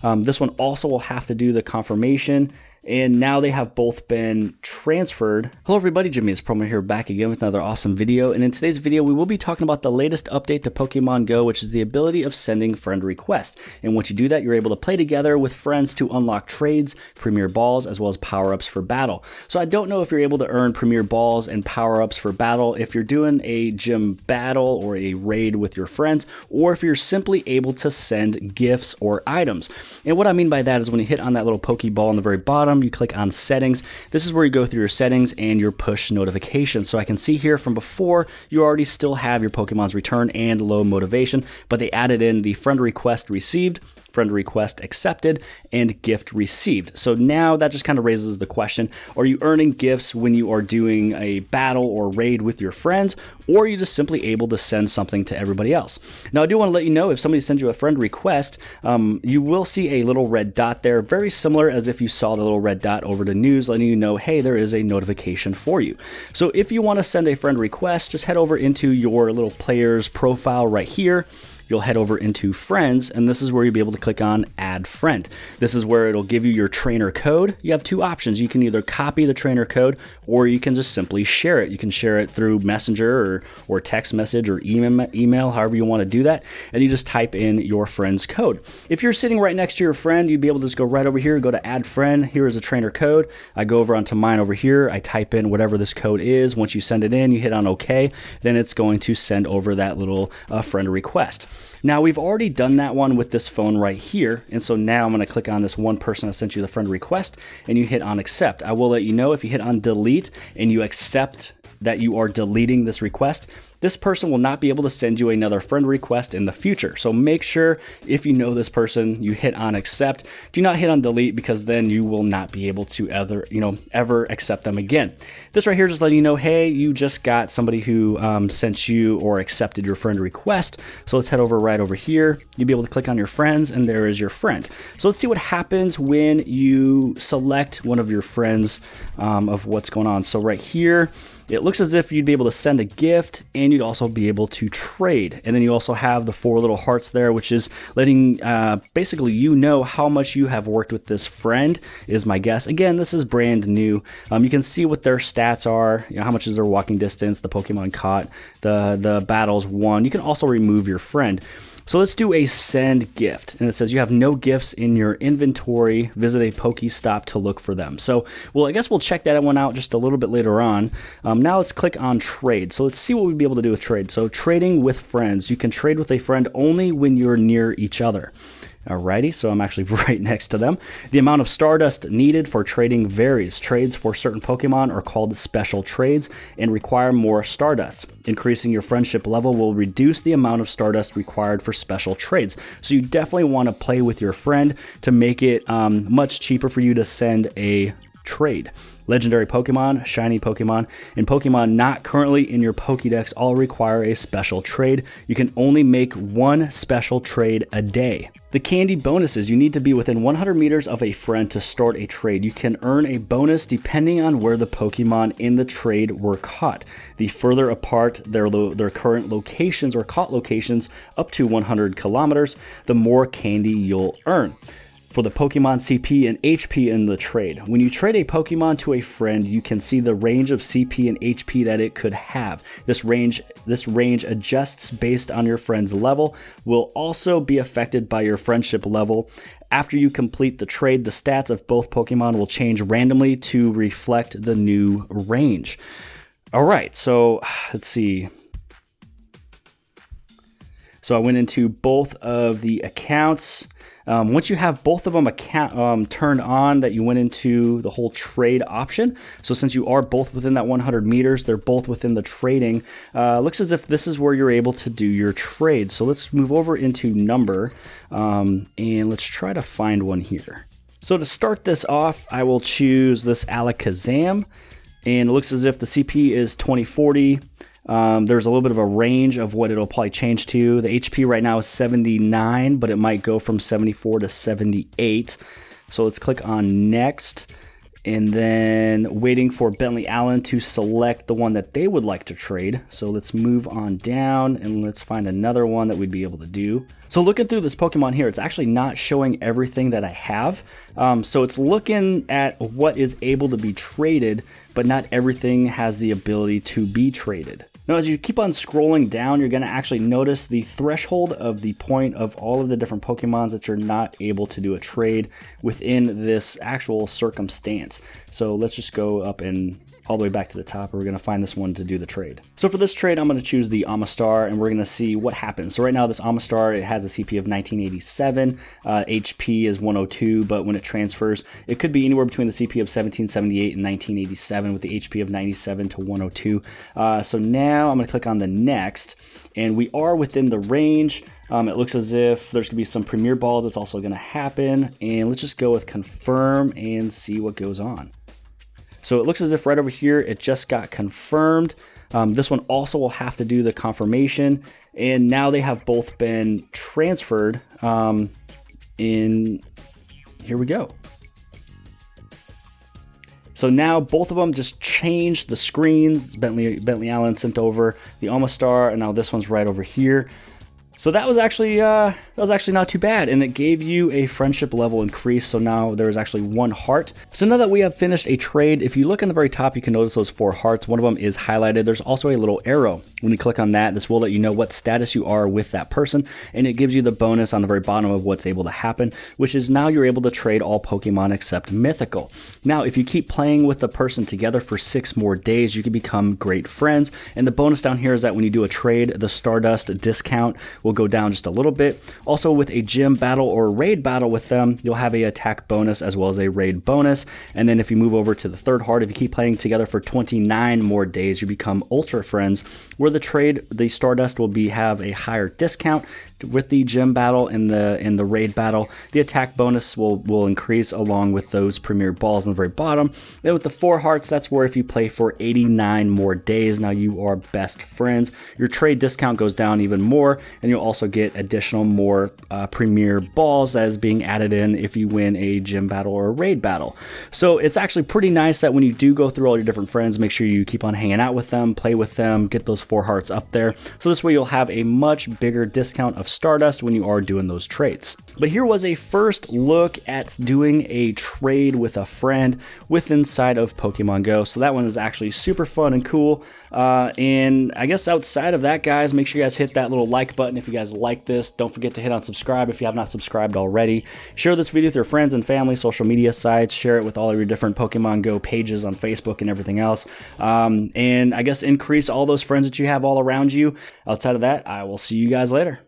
This one also will have to do the confirmation. And now they have both been transferred. Hello everybody, jimmyispromo here, back again with another awesome video. And in today's video, we will be talking about the latest update to Pokemon Go, which is the ability of sending friend requests. And once you do that, you're able to play together with friends to unlock trades, premier balls, as well as power-ups for battle. So I don't know if you're able to earn premier balls and power-ups for battle if you're doing a gym battle or a raid with your friends, or if you're simply able to send gifts or items. And what I mean by that is when you hit on that little Pokeball on the very bottom, you click on settings. This is where you go through your settings and your push notifications. So I can see here from before, you already still have your Pokemon's return and low motivation, but they added in the friend request received, friend request accepted, and gift received. So now that just kind of raises the question, are you earning gifts when you are doing a battle or raid with your friends, or are you just simply able to send something to everybody else? Now I do want to let you know, if somebody sends you a friend request, you will see a little red dot there, very similar as if you saw the little red dot over the news letting you know, hey, there is a notification for you. So if you want to send a friend request, just head over into your little player's profile right here. You'll head over into friends, and this is where you'll be able to click on add friend. This is where it'll give you your trainer code. You have two options. You can either copy the trainer code, or you can just simply share it. You can share it through Messenger or text message or email, however you want to do that, and you just type in your friend's code. If you're sitting right next to your friend, you'd be able to just go right over here, go to add friend. Here is a trainer code. I go over onto mine over here. I type in whatever this code is. Once you send it in, you hit on OK, then it's going to send over that little friend request. Now we've already done that one with this phone right here, and so now I'm going to click on this one person that sent you the friend request, and you hit on accept. I will let you know, if you hit on delete and you accept that you are deleting this request, this person will not be able to send you another friend request in the future. So make sure, if you know this person, you hit on accept. Do not hit on delete, because then you will not be able to ever accept them again. This right here is just letting you know, hey, you just got somebody who sent you or accepted your friend request. So let's head over right over here. You'll be able to click on your friends, and there is your friend. So let's see what happens when you select one of your friends of what's going on. So right here, it looks as if you'd be able to send a gift, and you'd also be able to trade. And then you also have the 4 little hearts there, which is letting basically you know how much you have worked with this friend, is my guess. Again, this is brand new. You can see what their stats are, how much is their walking distance, the Pokemon caught, the battles won. You can also remove your friend. So let's do a send gift, and it says you have no gifts in your inventory. Visit a Pokestop to look for them. So, well, I guess we'll check that one out just a little bit later on. Now let's click on trade. So let's see what we'd be able to do with trade. So trading with friends. You can trade with a friend only when you're near each other. Alrighty, so I'm actually right next to them. The amount of Stardust needed for trading varies. Trades for certain Pokemon are called special trades and require more Stardust. Increasing your friendship level will reduce the amount of Stardust required for special trades. So you definitely want to play with your friend to make it much cheaper for you to send a trade. Legendary Pokemon, shiny Pokemon, and Pokemon not currently in your Pokédex all require a special trade. You can only make one special trade a day. The candy bonuses. You need to be within 100 meters of a friend to start a trade. You can earn a bonus depending on where the Pokemon in the trade were caught. The further apart their current locations or caught locations, up to 100 kilometers, the more candy you'll earn. For the Pokemon CP and HP in the trade. When you trade a Pokemon to a friend, you can see the range of CP and HP that it could have. This range adjusts based on your friend's level, will also be affected by your friendship level. After you complete the trade, the stats of both Pokemon will change randomly to reflect the new range. All right, so let's see. So I went into both of the accounts. Once you have both of them turned on, that you went into the whole trade option. So since you are both within that 100 meters, they're both within the trading. Looks as if this is where you're able to do your trade. So let's move over into number, and let's try to find one here. So to start this off, I will choose this Alakazam, and it looks as if the CP is 2040. There's a little bit of a range of what it'll probably change to. The HP right now is 79, but it might go from 74 to 78. So let's click on next. and then waiting for Bentley Allen to select the one that they would like to trade. So let's move on down and let's find another one that we'd be able to do. So looking through this Pokemon here, it's actually not showing everything that I have. So it's looking at what is able to be traded, but not everything has the ability to be traded. Now, as you keep on scrolling down, you're going to actually notice the threshold of the point of all of the different Pokemons that you're not able to do a trade within this actual circumstance. So let's just go up and all the way back to the top, and we're going to find this one to do the trade. So for this trade, I'm going to choose the Amistar, and we're going to see what happens. So right now, this Amistar, it has a CP of 1987, HP is 102, but when it transfers, it could be anywhere between the CP of 1778 and 1987 with the HP of 97 to 102. So now I'm going to click on the next, and we are within the range. It looks as if there's going to be some Premier Balls that's also going to happen, and let's just go with confirm and see what goes on. So it looks as if right over here, it just got confirmed. This one also will have to do the confirmation, and now they have both been transferred. Here we go. So now both of them just changed the screens. Bentley Allen sent over the Amistar, and now this one's right over here. So that was actually not too bad, and it gave you a friendship level increase. So now there is actually 1 heart. So now that we have finished a trade, if you look in the very top, you can notice those 4 hearts. One of them is highlighted. There's also a little arrow. When you click on that, this will let you know what status you are with that person, and it gives you the bonus on the very bottom of what's able to happen, which is now you're able to trade all Pokemon except mythical. Now, if you keep playing with the person together for 6 more days, you can become great friends. And the bonus down here is that when you do a trade, the Stardust discount will go down just a little bit. Also, with a gym battle or a raid battle with them, you'll have a attack bonus as well as a raid bonus. And then if you move over to the 3rd heart, if you keep playing together for 29 more days, you become ultra friends, where the trade, the Stardust will have a higher discount. With the gym battle and the raid battle, the attack bonus will increase along with those Premier Balls on the very bottom. Then with the 4 hearts, that's where if you play for 89 more days, now you are best friends. Your trade discount goes down even more, and you'll also get additional more Premier Balls as being added in if you win a gym battle or a raid battle. So it's actually pretty nice that when you do go through all your different friends, make sure you keep on hanging out with them, play with them, get those 4 hearts up there. So this way you'll have a much bigger discount of Stardust when you are doing those trades. But here was a first look at doing a trade with a friend with inside of Pokemon Go. So that one is actually super fun and cool. And I guess outside of that, guys, make sure you guys hit that little like button if you guys like this. Don't forget to hit on subscribe if you have not subscribed already. Share this video with your friends and family, social media sites. Share it with all of your different Pokemon Go pages on Facebook and everything else. And I guess increase all those friends that you have all around you. Outside of that, I will see you guys later.